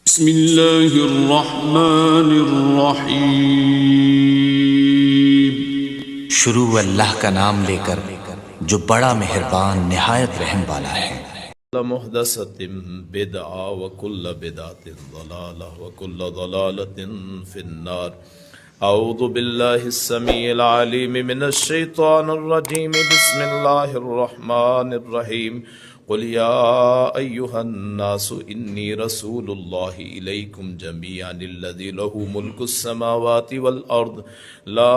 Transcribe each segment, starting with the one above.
بسم اللہ الرحمن الرحیم۔ شروع اللہ کا نام لے کر جو بڑا مہربان نہایت رحم والا ہے۔ محدثۃ بدعہ وکل بدعۃ ضلالہ وکل ضلالۃ فی النار۔ اعوذ باللہ السمیع العلیم من الشیطان الرجیم، بسم اللہ الرحمن الرحیم۔ قل یا ایہا الناس انی رسول اللہ الیکم جمیعا الذی لہ ملک السماوات والارض لا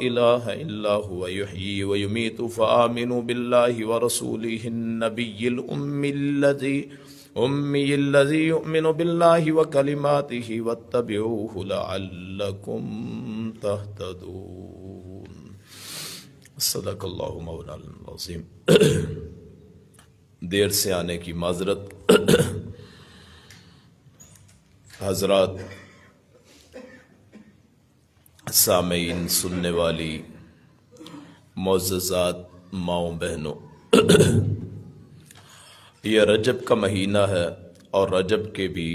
الہ الا هو یحیی ویمیت فآمنوا باللہ ورسولہ النبی الأمی الذی یؤمن باللہ وکلماتہ واتبعوہ لعلکم تہتدون۔ صدق اللہ مولانا العظیم۔ دیر سے آنے کی معذرت۔ حضرات، سامعین، سننے والی معززات ماؤں بہنوں، یہ رجب کا مہینہ ہے اور رجب کے بھی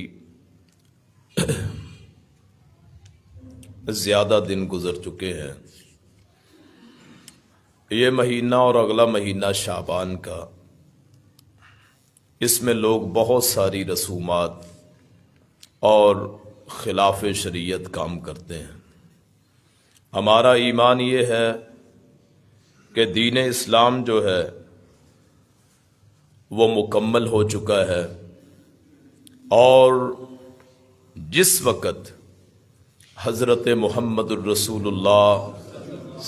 زیادہ دن گزر چکے ہیں۔ یہ مہینہ اور اگلا مہینہ شعبان کا، اس میں لوگ بہت ساری رسومات اور خلاف شریعت کام کرتے ہیں۔ ہمارا ایمان یہ ہے کہ دین اسلام جو ہے وہ مکمل ہو چکا ہے، اور جس وقت حضرت محمد الرسول اللہ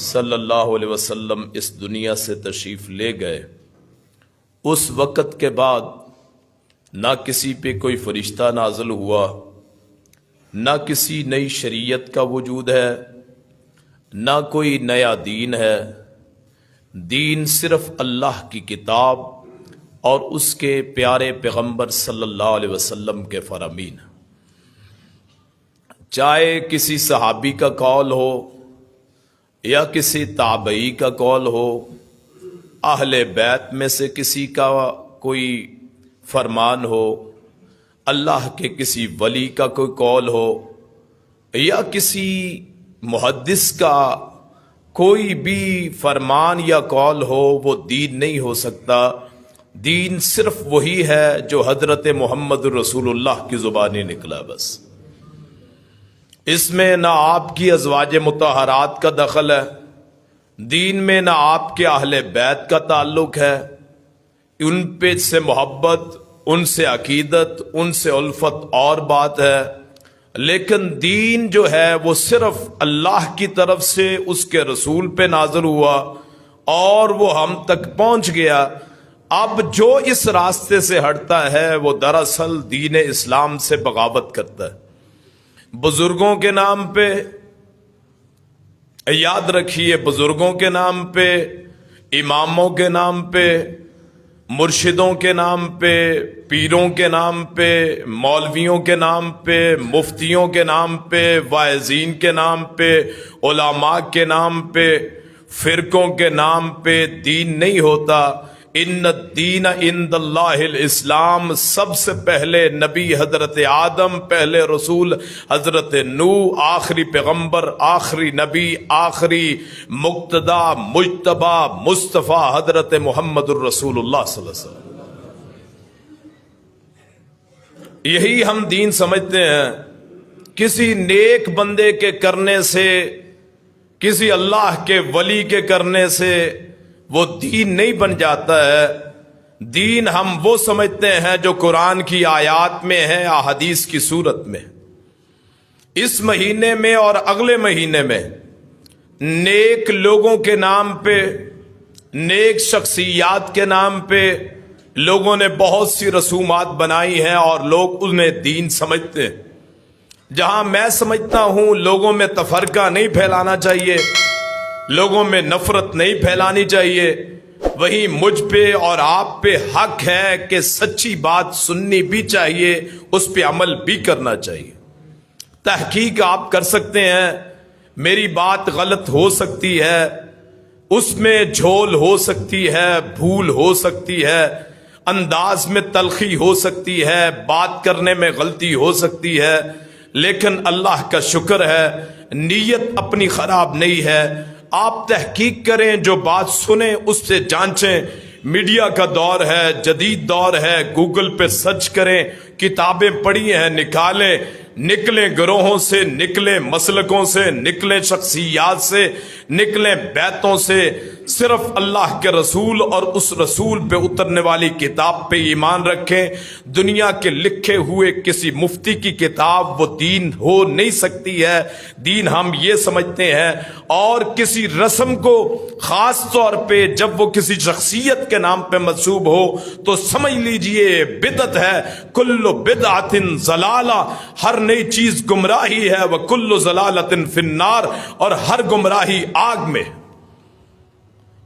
صلی اللہ علیہ وسلم اس دنیا سے تشریف لے گئے، اس وقت کے بعد نہ کسی پہ کوئی فرشتہ نازل ہوا، نہ کسی نئی شریعت کا وجود ہے، نہ کوئی نیا دین ہے۔ دین صرف اللہ کی کتاب اور اس کے پیارے پیغمبر صلی اللہ علیہ وسلم کے فرامین۔ چاہے کسی صحابی کا قول ہو یا کسی تابعی کا قول ہو، اہل بیت میں سے کسی کا کوئی فرمان ہو، اللہ کے کسی ولی کا کوئی قول ہو، یا کسی محدث کا کوئی بھی فرمان یا قول ہو، وہ دین نہیں ہو سکتا۔ دین صرف وہی ہے جو حضرت محمد رسول اللہ کی زبانی نکلا۔ بس اس میں نہ آپ کی ازواج مطہرات کا دخل ہے، دین میں نہ آپ کے اہل بیت کا تعلق ہے، ان پہ سے محبت، ان سے عقیدت، ان سے الفت اور بات ہے، لیکن دین جو ہے وہ صرف اللہ کی طرف سے اس کے رسول پہ نازل ہوا اور وہ ہم تک پہنچ گیا۔ اب جو اس راستے سے ہٹتا ہے وہ دراصل دین اسلام سے بغاوت کرتا ہے۔ بزرگوں کے نام پہ، یاد رکھیے، بزرگوں کے نام پہ، اماموں کے نام پہ، مرشدوں کے نام پہ، پیروں کے نام پہ، مولویوں کے نام پہ، مفتیوں کے نام پہ، واعظین کے نام پہ، علماء کے نام پہ، فرقوں کے نام پہ دین نہیں ہوتا۔ ان الدین عند اللہ الاسلام، سب سے پہلے نبی حضرت آدم، پہلے رسول حضرت نوح، آخری پیغمبر، آخری نبی، آخری مقتدی، مجتبی، مصطفیٰ حضرت محمد الرسول اللہ صلی اللہ علیہ وسلم۔ یہی ہم دین سمجھتے ہیں۔ کسی نیک بندے کے کرنے سے، کسی اللہ کے ولی کے کرنے سے وہ دین نہیں بن جاتا ہے۔ دین ہم وہ سمجھتے ہیں جو قرآن کی آیات میں ہے، احادیث کی صورت میں۔ اس مہینے میں اور اگلے مہینے میں نیک لوگوں کے نام پہ، نیک شخصیات کے نام پہ لوگوں نے بہت سی رسومات بنائی ہیں اور لوگ انہیں دین سمجھتے ہیں۔ جہاں میں سمجھتا ہوں لوگوں میں تفرقہ نہیں پھیلانا چاہیے، لوگوں میں نفرت نہیں پھیلانی چاہیے، وہیں مجھ پہ اور آپ پہ حق ہے کہ سچی بات سننی بھی چاہیے، اس پہ عمل بھی کرنا چاہیے۔ تحقیق آپ کر سکتے ہیں، میری بات غلط ہو سکتی ہے، اس میں جھول ہو سکتی ہے، بھول ہو سکتی ہے، انداز میں تلخی ہو سکتی ہے، بات کرنے میں غلطی ہو سکتی ہے، لیکن اللہ کا شکر ہے نیت اپنی خراب نہیں ہے۔ آپ تحقیق کریں، جو بات سنیں اس سے جانچیں۔ میڈیا کا دور ہے، جدید دور ہے، گوگل پہ سرچ کریں، کتابیں پڑھی ہیں نکالیں، نکلیں گروہوں سے، نکلیں مسلکوں سے، نکلیں شخصیات سے، نکلیں بیتوں سے، صرف اللہ کے رسول اور اس رسول پہ اترنے والی کتاب پہ ایمان رکھیں۔ دنیا کے لکھے ہوئے کسی مفتی کی کتاب وہ دین ہو نہیں سکتی ہے۔ دین ہم یہ سمجھتے ہیں، اور کسی رسم کو خاص طور پہ جب وہ کسی شخصیت کے نام پہ منسوب ہو تو سمجھ لیجئے بدعت ہے۔ کل بدعت ضلالہ، ہر نئی چیز گمراہی ہے، وکل ضلالۃ فی النار، اور ہر گمراہی آگ میں۔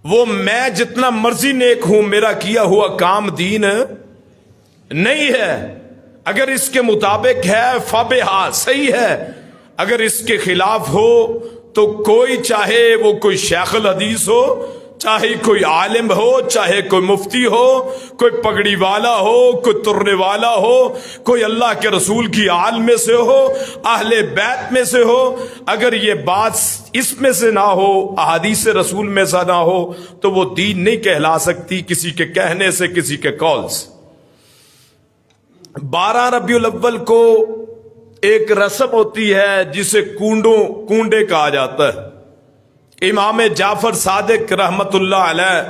وہ میں جتنا مرضی نیک ہوں، میرا کیا ہوا کام دین نہیں ہے۔ اگر اس کے مطابق ہے فبہا، صحیح ہے، اگر اس کے خلاف ہو تو کوئی، چاہے وہ کوئی شیخ الحدیث ہو، چاہے کوئی عالم ہو، چاہے کوئی مفتی ہو، کوئی پگڑی والا ہو، کوئی ترنے والا ہو، کوئی اللہ کے رسول کی آل میں سے ہو، اہل بیت میں سے ہو، اگر یہ بات اس میں سے نہ ہو، احادیث رسول میں سے نہ ہو، تو وہ دین نہیں کہلا سکتی کسی کے کہنے سے، کسی کے قول سے۔ 12 ربیع الاول کو ایک رسم ہوتی ہے جسے کونڈے کہا جاتا ہے۔ امام جعفر صادق رحمت اللہ علیہ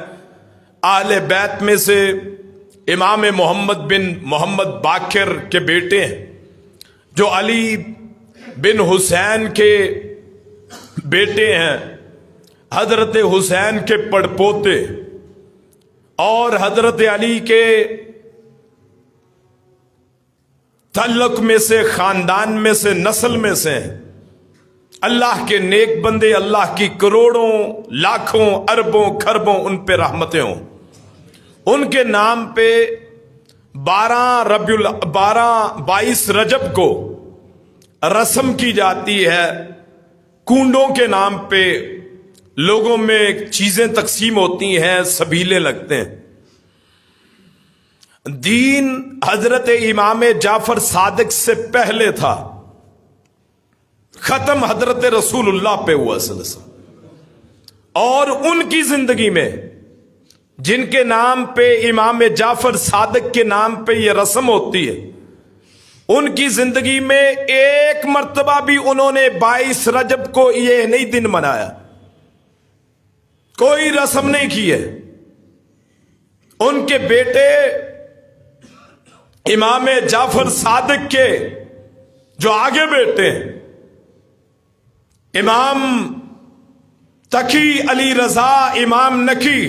اہل بیت میں سے امام محمد بن محمد باقر کے بیٹے ہیں، جو علی بن حسین کے بیٹے ہیں، حضرت حسین کے پڑپوتے، اور حضرت علی کے تعلق میں سے، خاندان میں سے، نسل میں سے ہیں۔ اللہ کے نیک بندے، اللہ کی کروڑوں لاکھوں اربوں کھربوں ان پہ رحمتیں ہوں۔ ان کے نام پہ 22 رجب کو رسم کی جاتی ہے، کونڈوں کے نام پہ لوگوں میں چیزیں تقسیم ہوتی ہیں، سبیلے لگتے ہیں۔ دین حضرت امام جعفر صادق سے پہلے تھا، ختم حضرت رسول اللہ پہ ہوا صلی اللہ علیہ وسلم۔ اور ان کی زندگی میں، جن کے نام پہ امام جعفر صادق کے نام پہ یہ رسم ہوتی ہے، ان کی زندگی میں ایک مرتبہ بھی انہوں نے 22 رجب کو یہ نہیں دن منایا، کوئی رسم نہیں کی ہے۔ ان کے بیٹے امام جعفر صادق کے جو آگے بیٹے ہیں، امام تقی علی رضا، امام نقی،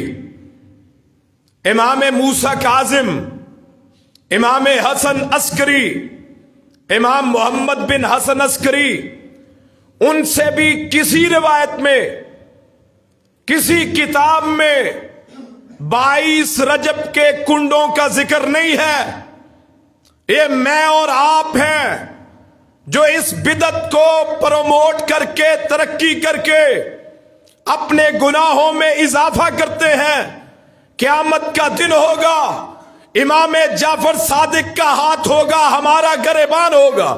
امام موسیٰ کاظم، امام حسن عسکری، امام محمد بن حسن عسکری، ان سے بھی کسی روایت میں، کسی کتاب میں 22 رجب کے کنڈوں کا ذکر نہیں ہے۔ یہ میں اور آپ ہیں جو اس بدعت کو پروموٹ کر کے، ترقی کر کے اپنے گناہوں میں اضافہ کرتے ہیں۔ قیامت کا دن ہوگا، امام جعفر صادق کا ہاتھ ہوگا، ہمارا گریبان ہوگا۔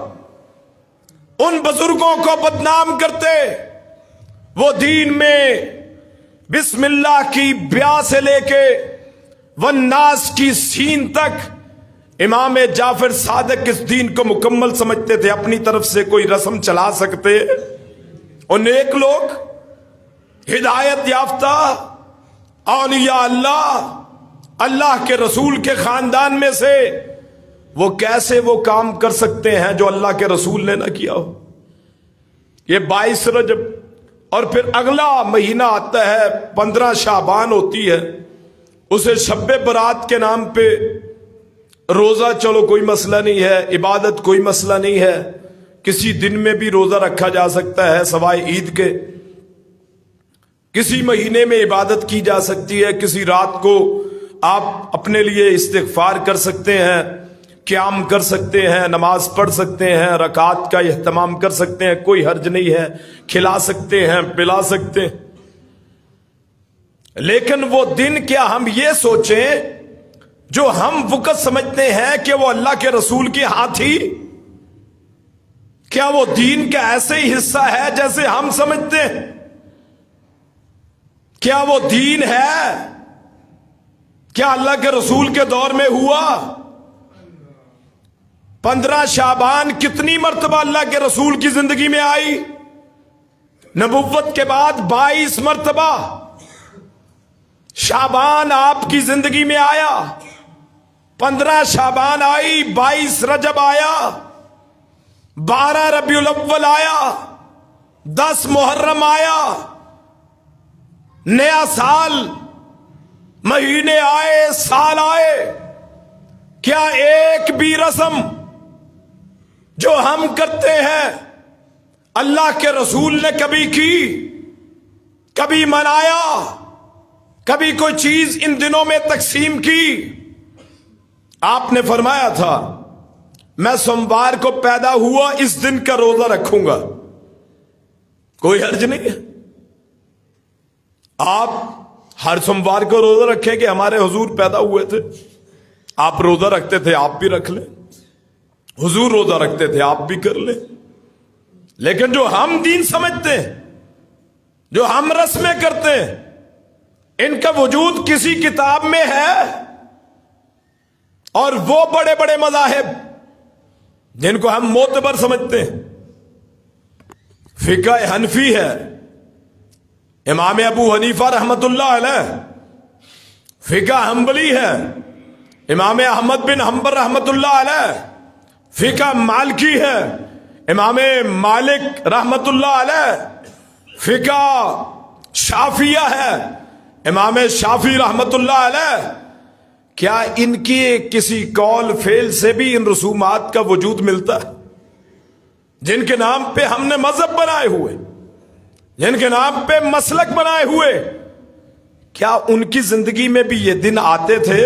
ان بزرگوں کو بدنام کرتے، وہ دین میں بسم اللہ کی بیا سے لے کے والناس کی سین تک امام جعفر صادق اس دین کو مکمل سمجھتے تھے۔ اپنی طرف سے کوئی رسم چلا سکتے، اور نیک لوگ، ہدایت یافتہ اولیاء اللہ، اللہ کے رسول کے خاندان میں سے، وہ کیسے وہ کام کر سکتے ہیں جو اللہ کے رسول نے نہ کیا ہو؟ یہ 22 رجب، اور پھر اگلا مہینہ آتا ہے 15 شعبان ہوتی ہے، اسے شب برات کے نام پہ روزہ، چلو کوئی مسئلہ نہیں ہے، عبادت کوئی مسئلہ نہیں ہے، کسی دن میں بھی روزہ رکھا جا سکتا ہے سوائے عید کے، کسی مہینے میں عبادت کی جا سکتی ہے، کسی رات کو آپ اپنے لیے استغفار کر سکتے ہیں، قیام کر سکتے ہیں، نماز پڑھ سکتے ہیں، رکعات کا اہتمام کر سکتے ہیں، کوئی حرج نہیں ہے، کھلا سکتے ہیں، پلا سکتے ہیں۔ لیکن وہ دن کیا ہم یہ سوچیں جو ہم وقت سمجھتے ہیں کہ وہ اللہ کے رسول کے ہاتھ ہی، کیا وہ دین کا ایسے ہی حصہ ہے جیسے ہم سمجھتے ہیں؟ کیا وہ دین ہے؟ کیا اللہ کے رسول کے دور میں ہوا؟ 15 شعبان کتنی مرتبہ اللہ کے رسول کی زندگی میں آئی؟ نبوت کے بعد 22 مرتبہ شعبان آپ کی زندگی میں آیا۔ 15 شعبان آئی، 22 رجب آیا، 12 ربیع الاول آیا، 10 محرم آیا، نیا سال، مہینے آئے، سال آئے۔ کیا ایک بھی رسم جو ہم کرتے ہیں اللہ کے رسول نے کبھی کی؟ کبھی منایا؟ کبھی کوئی چیز ان دنوں میں تقسیم کی؟ آپ نے فرمایا تھا میں سوموار کو پیدا ہوا اس دن کا روزہ رکھوں گا، کوئی حرج نہیں ہے۔ آپ ہر سوموار کو روزہ رکھیں کہ ہمارے حضور پیدا ہوئے تھے، آپ روزہ رکھتے تھے، آپ بھی رکھ لیں۔ حضور روزہ رکھتے تھے، آپ بھی کر لیں۔ لیکن جو ہم دین سمجھتے ہیں، جو ہم رسمیں کرتے ہیں، ان کا وجود کسی کتاب میں ہے؟ اور وہ بڑے بڑے مذاہب جن کو ہم معتبر سمجھتے ہیں، فقہ حنفی ہے، امام ابو حنیفہ رحمت اللہ علیہ، فقہ حنبلی ہے، امام احمد بن حنبل رحمت اللہ علیہ، فقہ مالکی ہے، امام مالک رحمت اللہ علیہ، فقہ شافعیہ ہے، امام شافعی رحمت اللہ علیہ۔ کیا ان کی کسی قول فعل سے بھی ان رسومات کا وجود ملتا ہے؟ جن کے نام پہ ہم نے مذہب بنائے ہوئے، جن کے نام پہ مسلک بنائے ہوئے، کیا ان کی زندگی میں بھی یہ دن آتے تھے؟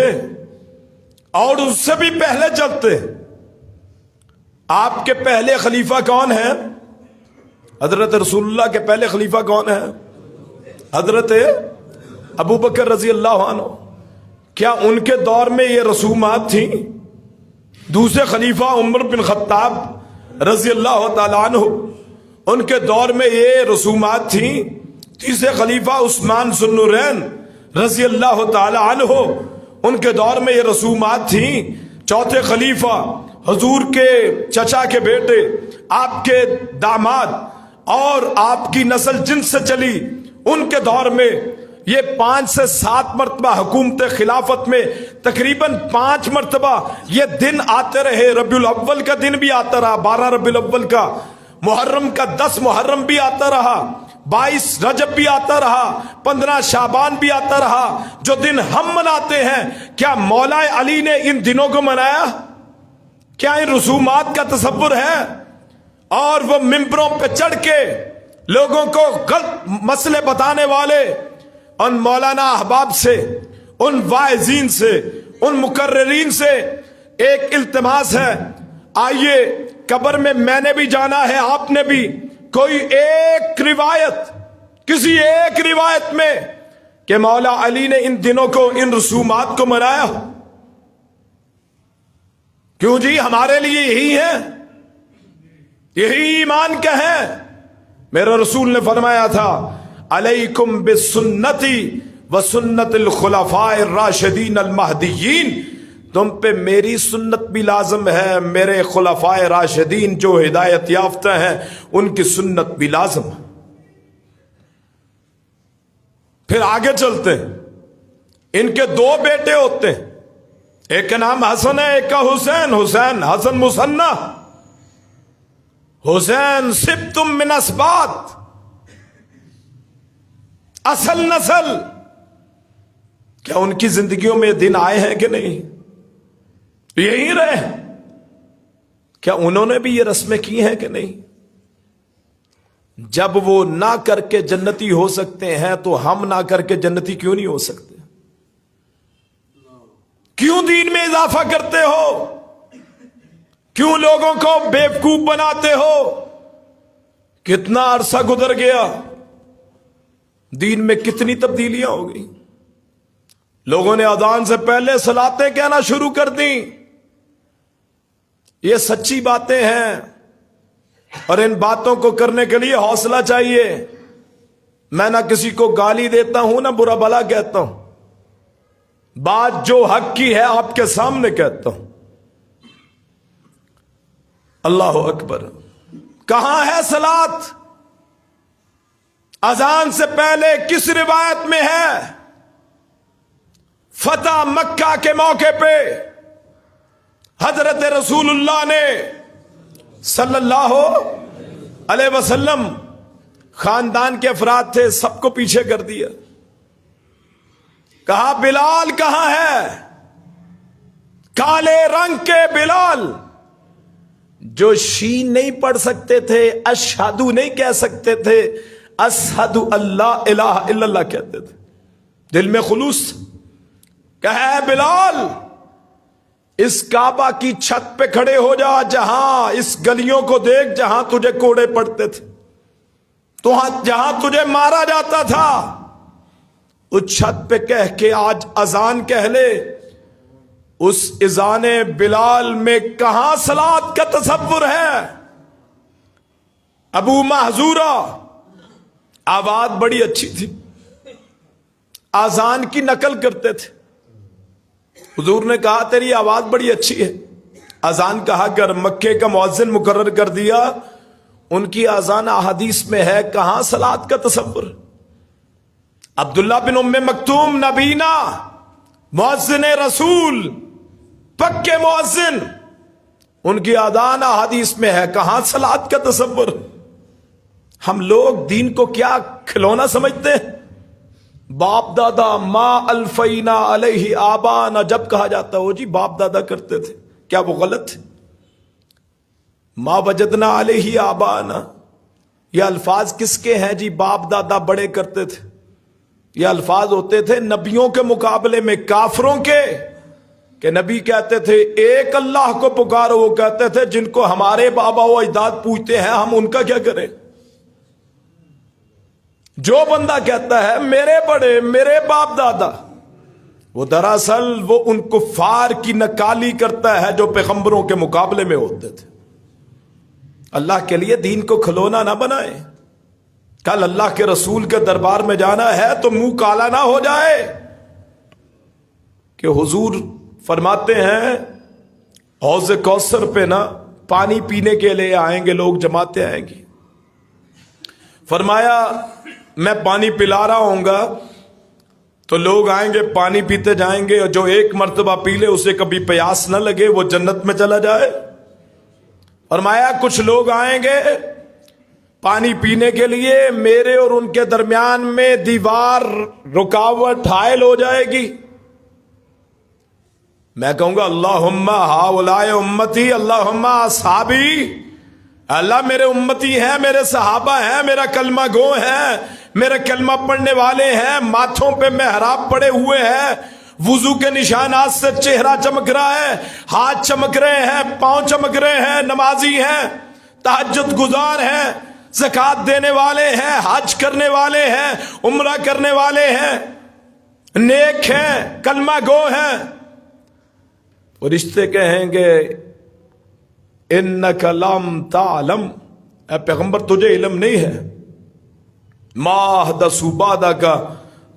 اور اس سے بھی پہلے چلتے؟ آپ کے پہلے خلیفہ کون ہیں؟ حضرت رسول اللہ کے پہلے خلیفہ کون ہیں؟ حضرت ابو بکر رضی اللہ عنہ۔ کیا ان کے دور میں یہ رسومات تھیں؟ دوسرے خلیفہ عمر بن خطاب رضی اللہ تعالیٰ عنہ، ان کے دور میں یہ رسومات تھیں؟ تیسرے خلیفہ عثمان ذو النورین رضی اللہ تعالیٰ عنہ، ان کے دور میں یہ رسومات تھیں؟ چوتھے خلیفہ حضور کے چچا کے بیٹے، آپ کے داماد اور آپ کی نسل جن سے چلی، ان کے دور میں یہ 5 سے 7 مرتبہ حکومت خلافت میں تقریباً 5 مرتبہ یہ دن آتے رہے۔ ربیع الاول کا دن بھی آتا رہا، 12 ربیع الاول کا، محرم کا 10 محرم بھی آتا رہا، 22 رجب بھی آتا رہا، 15 شعبان بھی آتا رہا۔ جو دن ہم مناتے ہیں، کیا مولا علی نے ان دنوں کو منایا؟ کیا ان رسومات کا تصور ہے؟ اور وہ ممبروں پہ چڑھ کے لوگوں کو غلط مسئلے بتانے والے ان مولانا احباب سے، ان واعظین سے، ان مقررین سے ایک التماس ہے، آئیے قبر میں نے بھی جانا ہے، آپ نے بھی، کوئی ایک روایت، کسی ایک روایت میں کہ مولا علی نے ان دنوں کو، ان رسومات کو منایا؟ کیوں جی؟ ہمارے لیے یہی ہے، یہی ایمان کا ہے۔ میرے رسول نے فرمایا تھا علیکم بسنتی وسنت الخلفاء الراشدین المہدیین، تم پہ میری سنت بھی لازم ہے، میرے خلفاء راشدین جو ہدایت یافتہ ہیں ان کی سنت بھی لازم ہے۔ پھر آگے چلتے ہیں، ان کے 2 بیٹے ہوتے ہیں، ایک کا نام حسن ہے، ایک کا حسین۔ حسین حسن مثنیٰ، حسین سبتم من اسباط، اصل نسل۔ کیا ان کی زندگیوں میں دن آئے ہیں کہ نہیں؟ یہی رہے۔ کیا انہوں نے بھی یہ رسمیں کی ہیں کہ نہیں؟ جب وہ نہ کر کے جنتی ہو سکتے ہیں تو ہم نہ کر کے جنتی کیوں نہیں ہو سکتے؟ کیوں دین میں اضافہ کرتے ہو؟ کیوں لوگوں کو بیوقوف بناتے ہو؟ کتنا عرصہ گزر گیا، دین میں کتنی تبدیلیاں ہو گئی۔ لوگوں نے اذان سے پہلے صلاتیں کہنا شروع کر دیں. یہ سچی باتیں ہیں اور ان باتوں کو کرنے کے لیے حوصلہ چاہیے. میں نہ کسی کو گالی دیتا ہوں نہ برا بھلا کہتا ہوں. بات جو حق کی ہے آپ کے سامنے کہتا ہوں. اللہ اکبر. کہاں ہے صلات؟ اذان سے پہلے کس روایت میں ہے؟ فتح مکہ کے موقع پہ حضرت رسول اللہ نے صلی اللہ علیہ وسلم خاندان کے افراد تھے، سب کو پیچھے کر دیا. کہا بلال کہاں ہے؟ کالے رنگ کے بلال جو شین نہیں پڑھ سکتے تھے، اشہدو نہیں کہہ سکتے تھے، اشہدو اللہ الہ الا اللہ کہتے تھے. دل میں خلوص. کہا بلال اس کعبہ کی چھت پہ کھڑے ہو جا، جہاں اس گلیوں کو دیکھ جہاں تجھے کوڑے پڑتے تھے، تو جہاں تجھے مارا جاتا تھا، اس چھت پہ کہہ کے آج اذان کہہ لے. اس اذان بلال میں کہاں صلات کا تصور ہے؟ ابو محذورہ آواز بڑی اچھی تھی، اذان کی نقل کرتے تھے. حضور نے کہا تیری آواز بڑی اچھی ہے، اذان کہا کر. مکے کا مؤذن مقرر کر دیا. ان کی اذان احادیث میں ہے، کہاں صلات کا تصور؟ عبداللہ بن ام مکتوم نبینا مؤذن رسول، پکے مؤذن، ان کی اذان احادیث میں ہے، کہاں صلات کا تصور؟ ہم لوگ دین کو کیا کھلونا سمجھتے ہیں؟ باپ دادا ما الفینا علیہ آبانا جب کہا جاتا ہو جی باپ دادا کرتے تھے، کیا وہ غلط ہے؟ ما وجدنا علیہ آبانا یہ الفاظ کس کے ہیں جی؟ باپ دادا بڑے کرتے تھے. یہ الفاظ ہوتے تھے نبیوں کے مقابلے میں کافروں کے، کہ نبی کہتے تھے ایک اللہ کو پکارو، وہ کہتے تھے جن کو ہمارے بابا و اجداد پوجتے ہیں ہم ان کا کیا کریں؟ جو بندہ کہتا ہے میرے بڑے میرے باپ دادا، وہ دراصل وہ ان کفار کی نکالی کرتا ہے جو پیغمبروں کے مقابلے میں ہوتے تھے. اللہ کے لیے دین کو کھلونا نہ بنائے. کل اللہ کے رسول کے دربار میں جانا ہے تو منہ کالا نہ ہو جائے کہ حضور فرماتے ہیں حوض کوثر پہ نا پانی پینے کے لیے آئیں گے لوگ، جماعتیں آئیں گی. فرمایا میں پانی پلا رہا ہوں گا تو لوگ آئیں گے پانی پیتے جائیں گے، اور جو ایک مرتبہ پی لے اسے کبھی پیاس نہ لگے وہ جنت میں چلا جائے. فرمایا کچھ لوگ آئیں گے پانی پینے کے لیے، میرے اور ان کے درمیان میں دیوار رکاوٹ حائل ہو جائے گی. میں کہوں گا اللہم ہاؤلائے امتی اللہم اصحابی، اللہ میرے امتی ہیں، میرے صحابہ ہیں، میرا کلمہ گو ہیں، میرے کلمہ پڑھنے والے ہیں، ماتھوں پہ محراب پڑے ہوئے ہیں، وضو کے نشانات سے چہرہ چمک رہا ہے، ہاتھ چمک رہے ہیں، پاؤں چمک رہے ہیں، نمازی ہیں، تہجد گزار ہیں، زکوٰۃ دینے والے ہیں، حج کرنے والے ہیں، عمرہ کرنے والے ہیں، نیک ہیں، کلمہ گو ہیں. فرشتے کہیں گے انک لم تعلم، اے پیغمبر تجھے علم نہیں ہے، ما احدثوا بعدک،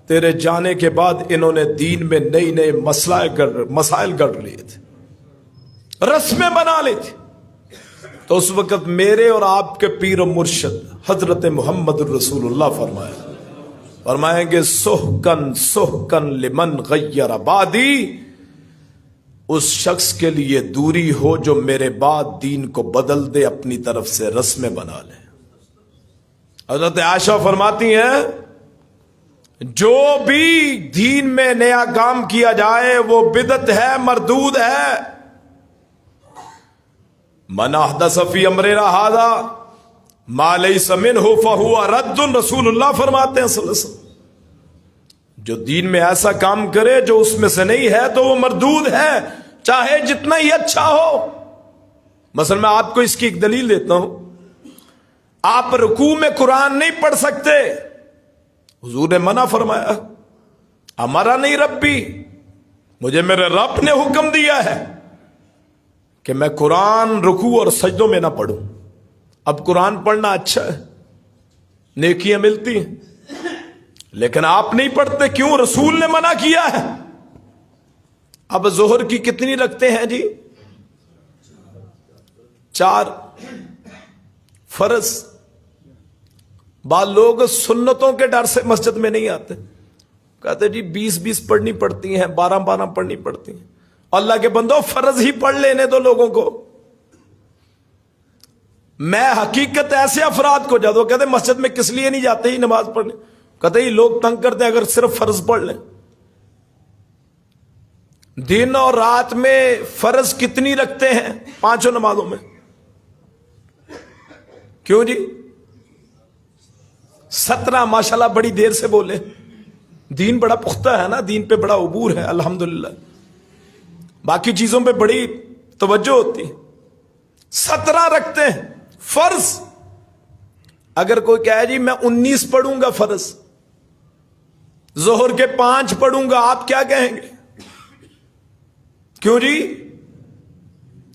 تیرے جانے کے بعد انہوں نے دین میں نئی نئے مسائل گڑھ لیے تھے، رسمیں بنا لی تھی. تو اس وقت میرے اور آپ کے پیر و مرشد حضرت محمد الرسول اللہ فرمائیں گے سحقن سحقن لمن غیر بعدی، اس شخص کے لیے دوری ہو جو میرے بعد دین کو بدل دے، اپنی طرف سے رسمیں بنا لے. حضرت عائشہ فرماتی ہیں جو بھی دین میں نیا کام کیا جائے وہ بدعت ہے، مردود ہے. من احدث فی امرنا ھذا ما لیس منہ فہو رد، رسول اللہ فرماتے ہیں صلی اللہ علیہ وسلم جو دین میں ایسا کام کرے جو اس میں سے نہیں ہے تو وہ مردود ہے، چاہے جتنا ہی اچھا ہو. مثلا میں آپ کو اس کی ایک دلیل دیتا ہوں. آپ رکوع میں قرآن نہیں پڑھ سکتے، حضور نے منع فرمایا. ہمارا نہیں ربی، مجھے میرے رب نے حکم دیا ہے کہ میں قرآن رکوع اور سجدوں میں نہ پڑھوں۔ اب قرآن پڑھنا اچھا ہے، نیکیاں ملتی ہیں، لیکن آپ نہیں پڑھتے کیوں؟ رسول نے منع کیا ہے۔ اب ظہر کی کتنی رکھتے ہیں جی؟ 4 فرض۔ بعض لوگ سنتوں کے ڈر سے مسجد میں نہیں آتے، کہتے جی 20 پڑھنی پڑتی ہیں، 12 پڑھنی پڑتی ہیں۔ اللہ کے بندو فرض ہی پڑھ لینے دو لوگوں کو۔ میں حقیقت ایسے افراد کو جاتا ہوں، کہتے مسجد میں کس لیے نہیں جاتے ہی نماز پڑھنے، کہتے ہی لوگ تنگ کرتے ہیں اگر صرف فرض پڑھ لیں۔ دن اور رات میں فرض کتنی رکھتے ہیں 5 نمازوں میں؟ کیوں جی؟ 17 ماشاءاللہ بڑی دیر سے بولے۔ دین بڑا پختہ ہے نا، دین پہ بڑا عبور ہے الحمدللہ، باقی چیزوں پہ بڑی توجہ ہوتی ہے۔ 17 رکھتے ہیں فرض۔ اگر کوئی کہے جی میں 19 پڑھوں گا فرض، ظہر کے 5 پڑھوں گا، آپ کیا کہیں گے؟ کیوں جی؟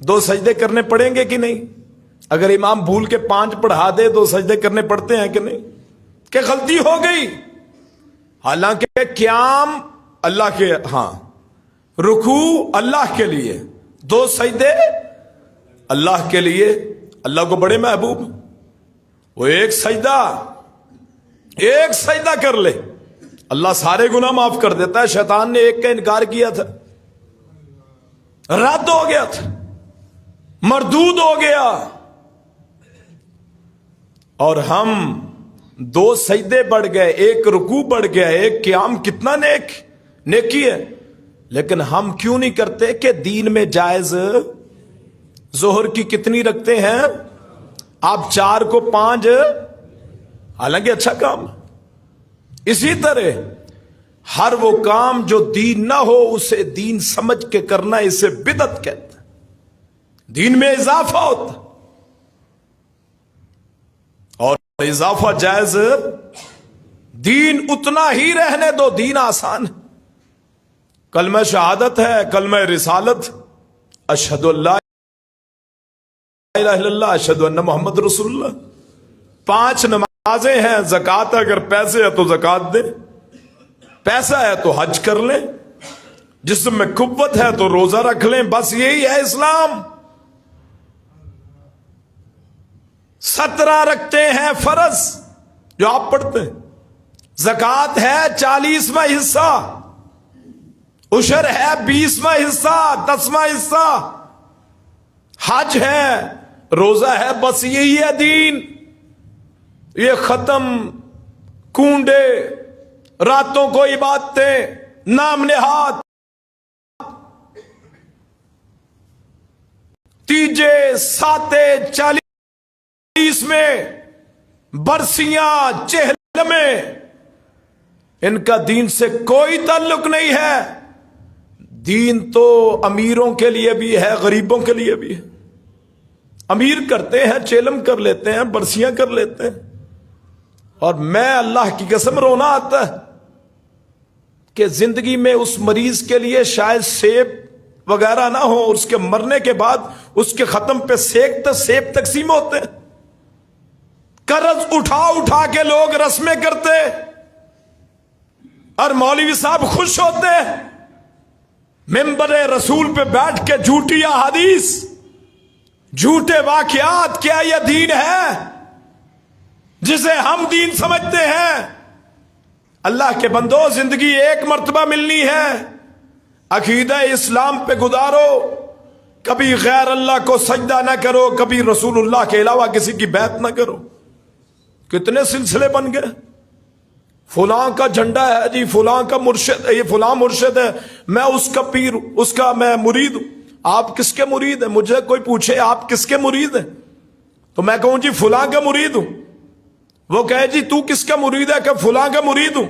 2 سجدے کرنے پڑیں گے کہ نہیں؟ اگر امام بھول کے 5 پڑھا دے 2 سجدے کرنے پڑتے ہیں کہ نہیں؟ کہ غلطی ہو گئی، حالانکہ قیام اللہ کے، ہاں رکوع اللہ کے لیے، 2 سجدے اللہ کے لیے، اللہ کو بڑے محبوب۔ وہ ایک سجدہ کر لے، اللہ سارے گناہ معاف کر دیتا ہے۔ شیطان نے ایک کا انکار کیا تھا، رد ہو گیا تھا، مردود ہو گیا، اور ہم 2 سجدے بڑھ گئے، ایک رکوع بڑھ گیا، ایک قیام، کتنا نیکی ہے۔ لیکن ہم کیوں نہیں کرتے کہ دین میں جائز ظہر کی کتنی رکھتے ہیں؟ آپ 4 کو 5، حالانکہ اچھا کام۔ اسی طرح ہر وہ کام جو دین نہ ہو اسے دین سمجھ کے کرنا، اسے بدعت کہتے ہیں، دین میں اضافہ ہوتا، اور اضافہ جائز۔ دین اتنا ہی رہنے دو، دین آسان ہے۔ کلمہ شہادت ہے، کلمہ رسالت، اشہد ان لا الہ الا اللہ، اشہد ان محمد رسول اللہ۔ 5 نمازیں ہیں، زکوٰۃ اگر پیسے ہے تو زکوٰۃ دیں، پیسہ ہے تو حج کر لیں، جسم میں قوت ہے تو روزہ رکھ لیں، بس یہی ہے اسلام۔ 17 رکھتے ہیں فرض جو آپ پڑھتے ہیں، زکوٰۃ ہے 40واں حصہ، عشر ہے 20واں حصہ، 10واں حصہ، حج ہے، روزہ ہے، بس یہی ہے دین۔ یہ ختم، کنڈے، راتوں کو عبادتیں، نام نہاد، تیجے، ساتے، 40 میں، برسیاں، چہلمیں، ان کا دین سے کوئی تعلق نہیں ہے۔ دین تو امیروں کے لیے بھی ہے، غریبوں کے لیے بھی ہے۔ امیر کرتے ہیں، چیلم کر لیتے ہیں، برسیاں کر لیتے ہیں، اور میں اللہ کی قسم رونا آتا ہے کہ زندگی میں اس مریض کے لیے شاید سیب وغیرہ نہ ہو، اس کے مرنے کے بعد اس کے ختم پہ سیب تقسیم ہوتے ہیں، قرض اٹھا کے لوگ رسمیں کرتے، اور مولوی صاحب خوش ہوتے ہیں، ممبر رسول پہ بیٹھ کے جھوٹی احادیث، جھوٹے واقعات، کیا یہ دین ہے جسے ہم دین سمجھتے ہیں؟ اللہ کے بندو، زندگی ایک مرتبہ ملنی ہے، عقیدہ اسلام پہ گزارو، کبھی غیر اللہ کو سجدہ نہ کرو، کبھی رسول اللہ کے علاوہ کسی کی بیعت نہ کرو۔ کتنے سلسلے بن گئے، فلاں کا جھنڈا ہے جی، فلاں کا مرشد ہے، یہ فلاں مرشد ہے، میں اس کا پیر ہوں، اس کا میں مرید ہوں۔ آپ کس کے مرید ہیں؟ مجھے کوئی پوچھے آپ کس کے مرید ہیں تو میں کہوں جی فلاں کا مرید ہوں، وہ کہے جی تو کس کا مرید ہے؟ کہ فلاں کا مرید ہوں۔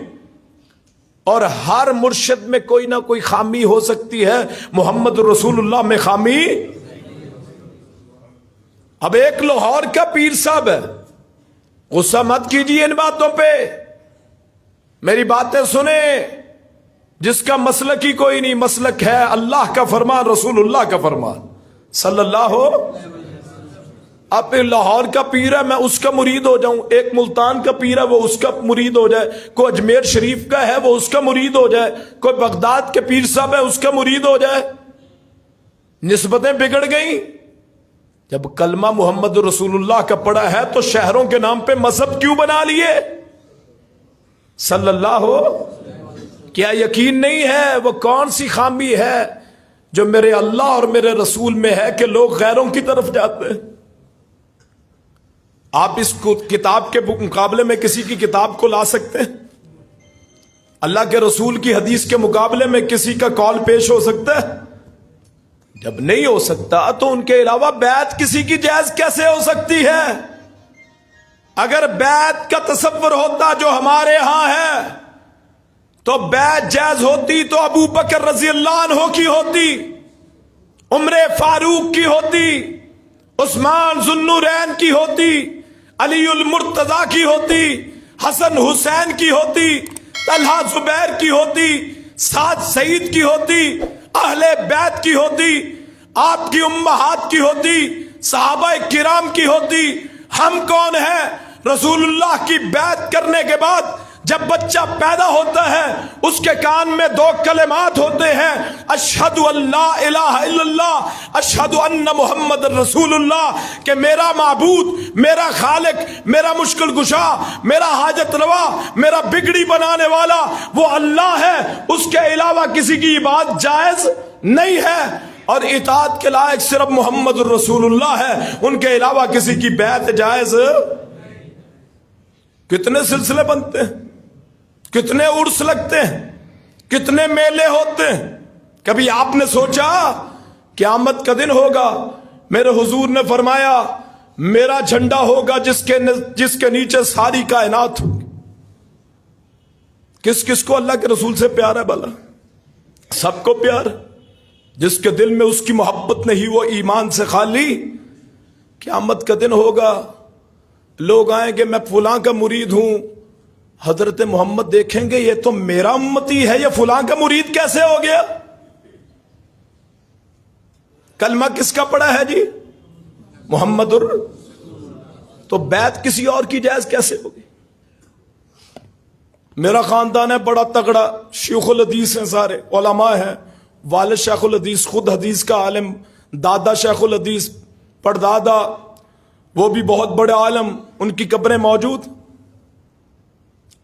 اور ہر مرشد میں کوئی نہ کوئی خامی ہو سکتی ہے، محمد رسول اللہ میں خامی۔ اب ایک لاہور کا پیر صاحب ہے، غصہ مت کیجیے ان باتوں پہ، میری باتیں سنیں، جس کا مسلک ہی کوئی نہیں، مسلک ہے اللہ کا فرمان، رسول اللہ کا فرمان صلی اللہ ہو۔ اب لاہور کا پیر ہے، میں اس کا مرید ہو جاؤں، ایک ملتان کا پیر ہے وہ اس کا مرید ہو جائے، کوئی اجمیر شریف کا ہے وہ اس کا مرید ہو جائے، کوئی بغداد کے پیر صاحب ہے اس کا مرید ہو جائے، نسبتیں بگڑ گئیں۔ جب کلمہ محمد رسول اللہ کا پڑا ہے تو شہروں کے نام پہ مذہب کیوں بنا لیے؟ صلی اللہ ہو۔ کیا یقین نہیں ہے وہ کون سی خامی ہے جو میرے اللہ اور میرے رسول میں ہے کہ لوگ غیروں کی طرف جاتے ہیں؟ آپ اس کتاب کے مقابلے میں کسی کی کتاب کو لا سکتے ہیں؟ اللہ کے رسول کی حدیث کے مقابلے میں کسی کا قول پیش ہو سکتا ہے؟ جب نہیں ہو سکتا تو ان کے علاوہ بیعت کسی کی جائز کیسے ہو سکتی ہے؟ اگر بیعت کا تصور ہوتا جو ہمارے ہاں ہے تو بیعت جائز ہوتی تو ابو بکر رضی اللہ عنہ کی ہوتی، عمر فاروق کی ہوتی، عثمان ذو النورین کی ہوتی، علی المرتضی کی ہوتی، حسن حسین کی ہوتی، طلحہ زبیر کی ہوتی، سعد سعید کی ہوتی، اہل بیت کی ہوتی، آپ کی امہات کی ہوتی، صحابہ کرام کی ہوتی۔ ہم کون ہیں؟ رسول اللہ کی بیعت کرنے کے بعد جب بچہ پیدا ہوتا ہے اس کے کان میں دو کلمات ہوتے ہیں، اشہد ان لا الہ الا اللہ، اشہد ان محمد رسول اللہ، کہ میرا معبود، میرا خالق، میرا مشکل کشا، میرا حاجت روا، میرا بگڑی بنانے والا وہ اللہ ہے، اس کے علاوہ کسی کی عبادت جائز نہیں ہے، اور اطاعت کے لائق صرف محمد رسول اللہ ہے، ان کے علاوہ کسی کی بیعت جائز۔ کتنے سلسلے بنتے ہیں، کتنے عرس لگتے ہیں، کتنے میلے ہوتے ہیں۔ کبھی آپ نے سوچا قیامت کا دن ہوگا، میرے حضور نے فرمایا میرا جھنڈا ہوگا جس کے نیچے ساری کائنات ہوگی۔ کس کس کو اللہ کے رسول سے پیار ہے بھلا؟ سب کو پیار ہے۔ جس کے دل میں اس کی محبت نہیں وہ ایمان سے خالی۔ قیامت کا دن ہوگا، لوگ آئیں گے میں فلاں کا مرید ہوں، حضرت محمد دیکھیں گے یہ تو میرا امتی ہے، یہ فلاں کا مرید کیسے ہو گیا؟ کلمہ کس کا پڑا ہے جی؟ محمد تو بیعت کسی اور کی جائز کیسے ہوگی؟ میرا خاندان ہے بڑا تگڑا، شیخ الحدیث ہیں، سارے علماء ہیں، والد شیخ الحدیث، خود حدیث کا عالم، دادا شیخ الحدیث، پردادا وہ بھی بہت بڑے عالم، ان کی قبریں موجود۔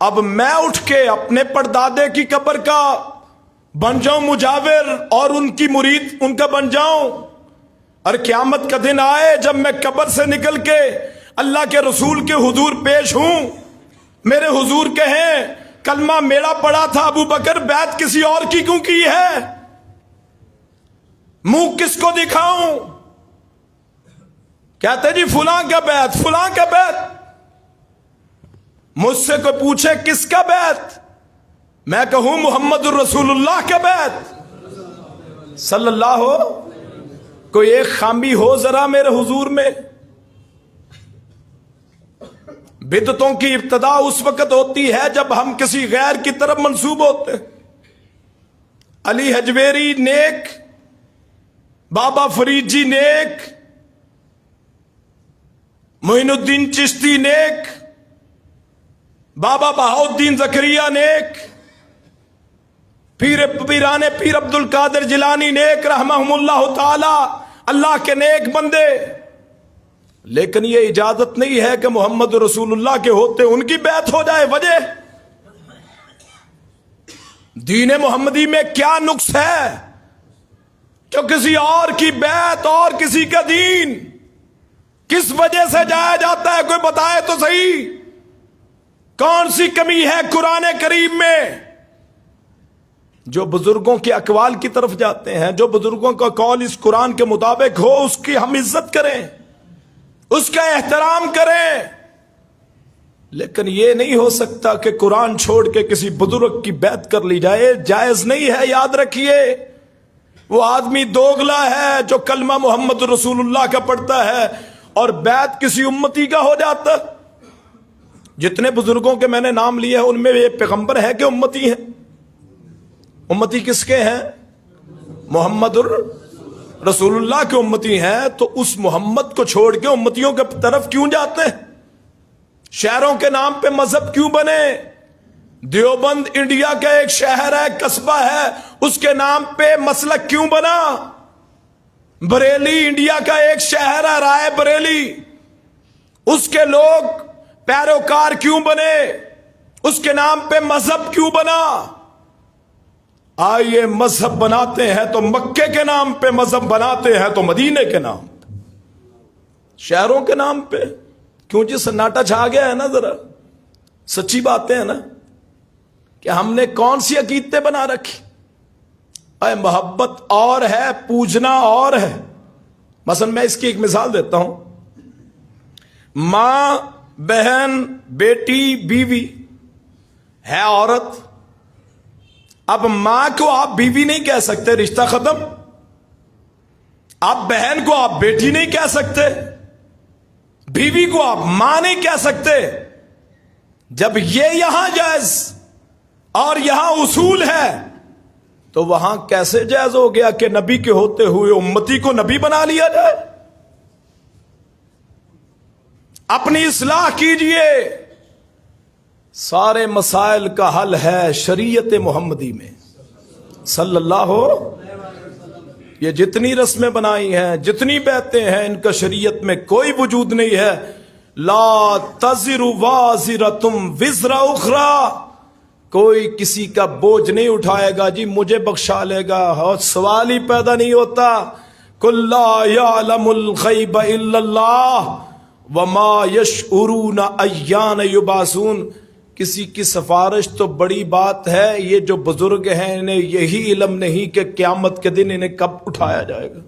اب میں اٹھ کے اپنے پردادے کی قبر کا بن جاؤں مجاور اور ان کی مرید ان کا بن جاؤں، اور قیامت کا دن آئے جب میں قبر سے نکل کے اللہ کے رسول کے حضور پیش ہوں، میرے حضور کہیں کلمہ میرا پڑا تھا ابو بکر، بیعت کسی اور کی کیوں کی ہے؟ منہ کس کو دکھاؤں؟ کہتے جی فلاں کا بیعت، فلاں کا بیعت۔ مجھ سے کوئی پوچھے کس کا بیعت، میں کہوں محمد الرسول اللہ کا بیعت صلی اللہ ہو۔ کوئی ایک خامی ہو ذرا میرے حضور میں؟ بدعتوں کی ابتدا اس وقت ہوتی ہے جب ہم کسی غیر کی طرف منسوب ہوتے ہیں۔ علی حجویری نیک، بابا فرید جی نیک، معین الدین چشتی نیک، بابا بہاؤالدین زکریا نیک، پیران پیر عبد القادر جیلانی نیک رحمہم اللہ تعالی، اللہ کے نیک بندے۔ لیکن یہ اجازت نہیں ہے کہ محمد رسول اللہ کے ہوتے ان کی بیعت ہو جائے۔ وجہ دین محمدی میں کیا نقص ہے جو کسی اور کی بیعت اور کسی کا دین کس وجہ سے جایا جاتا ہے؟ کوئی بتائے تو صحیح، کون سی کمی ہے قرآن کریم میں؟ جو بزرگوں کے اقوال کی طرف جاتے ہیں، جو بزرگوں کا قول اس قرآن کے مطابق ہو اس کی ہم عزت کریں، اس کا احترام کریں، لیکن یہ نہیں ہو سکتا کہ قرآن چھوڑ کے کسی بزرگ کی بیعت کر لی جائے، جائز نہیں ہے۔ یاد رکھیے وہ آدمی دوغلا ہے جو کلمہ محمد رسول اللہ کا پڑھتا ہے اور بیعت کسی امتی کا ہو جاتا۔ جتنے بزرگوں کے میں نے نام لیے ہیں ان میں یہ پیغمبر ہے کہ امتی ہیں؟ امتی کس کے ہیں؟ محمد رسول اللہ کے امتی ہیں، تو اس محمد کو چھوڑ کے امتیوں کے طرف کیوں جاتے ہیں؟ شہروں کے نام پہ مذہب کیوں بنے؟ دیوبند انڈیا کا ایک شہر ہے، قصبہ ہے، اس کے نام پہ مسلک کیوں بنا؟ بریلی انڈیا کا ایک شہر ہے، رائے بریلی، اس کے لوگ پیروکار کیوں بنے؟ اس کے نام پہ مذہب کیوں بنا؟ آئیے مذہب بناتے ہیں تو مکے کے نام پہ مذہب بناتے ہیں تو مدینے کے نام پہ، شہروں کے نام پہ کیوں جی؟ سناٹا چھا گیا ہے نا، ذرا سچی باتیں ہیں نا کہ ہم نے کون سی عقیدتیں بنا رکھی؟ اے محبت اور ہے، پوجنا اور ہے۔ مثلا میں اس کی ایک مثال دیتا ہوں، ماں، بہن، بیٹی، بیوی ہے عورت، اب ماں کو آپ بیوی نہیں کہہ سکتے، رشتہ ختم۔ آپ بہن کو آپ بیٹی نہیں کہہ سکتے، بیوی کو آپ ماں نہیں کہہ سکتے۔ جب یہ یہاں جائز اور یہاں اصول ہے تو وہاں کیسے جائز ہو گیا کہ نبی کے ہوتے ہوئے امتی کو نبی بنا لیا جائے؟ اپنی اصلاح کیجئے، سارے مسائل کا حل ہے شریعت محمدی میں صلی اللہ یہ جتنی رسمیں بنائی ہیں، جتنی بیعتیں ہیں، ان کا شریعت میں کوئی وجود نہیں ہے۔ لا تزر وازرۃ وزر اخری، کوئی کسی کا بوجھ نہیں اٹھائے گا جی مجھے بخشا لے گا، اور سوال ہی پیدا نہیں ہوتا۔ قل لا یعلم الغیب الا اللہ وما یشعرون ایان یبعثون، کسی کی سفارش تو بڑی بات ہے، یہ جو بزرگ ہیں انہیں یہی علم نہیں کہ قیامت کے دن انہیں کب اٹھایا جائے گا۔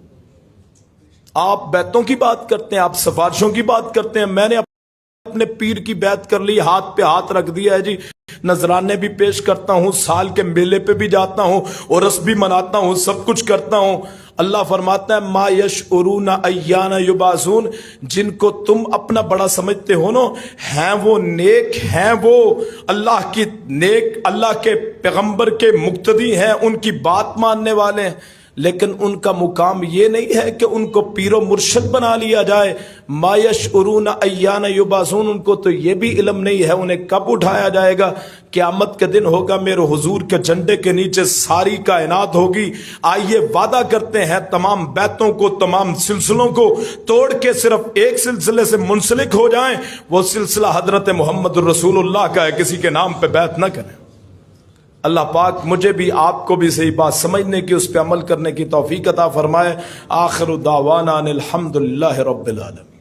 آپ بیعتوں کی بات کرتے ہیں، آپ سفارشوں کی بات کرتے ہیں، میں نے اپنے پیر کی بیعت کر لی، ہاتھ پہ ہاتھ رکھ دیا ہے جی، نذرانے بھی پیش کرتا ہوں، سال کے میلے پہ بھی جاتا ہوں، عرس بھی مناتا ہوں، سب کچھ کرتا ہوں۔ اللہ فرماتا ہے ما یشعرون ایان یبعثون، جن کو تم اپنا بڑا سمجھتے ہو نا، ہیں وہ نیک، ہیں وہ اللہ کی نیک، اللہ کے پیغمبر کے مقتدی ہیں، ان کی بات ماننے والے ہیں، لیکن ان کا مقام یہ نہیں ہے کہ ان کو پیر و مرشد بنا لیا جائے۔ ما یشعرون ایان یبعثون، ان کو تو یہ بھی علم نہیں ہے انہیں کب اٹھایا جائے گا۔ قیامت کے دن ہوگا، میرے حضور کے جھنڈے کے نیچے ساری کائنات ہوگی۔ آئیے وعدہ کرتے ہیں تمام بیعتوں کو، تمام سلسلوں کو توڑ کے صرف ایک سلسلے سے منسلک ہو جائیں، وہ سلسلہ حضرت محمد رسول اللہ کا ہے، کسی کے نام پہ بیعت نہ کریں۔ اللہ پاک مجھے بھی آپ کو بھی صحیح بات سمجھنے کی، اس پہ عمل کرنے کی توفیق عطا فرمائے۔ آخر دعوانا ان الحمدللہ رب العالمین۔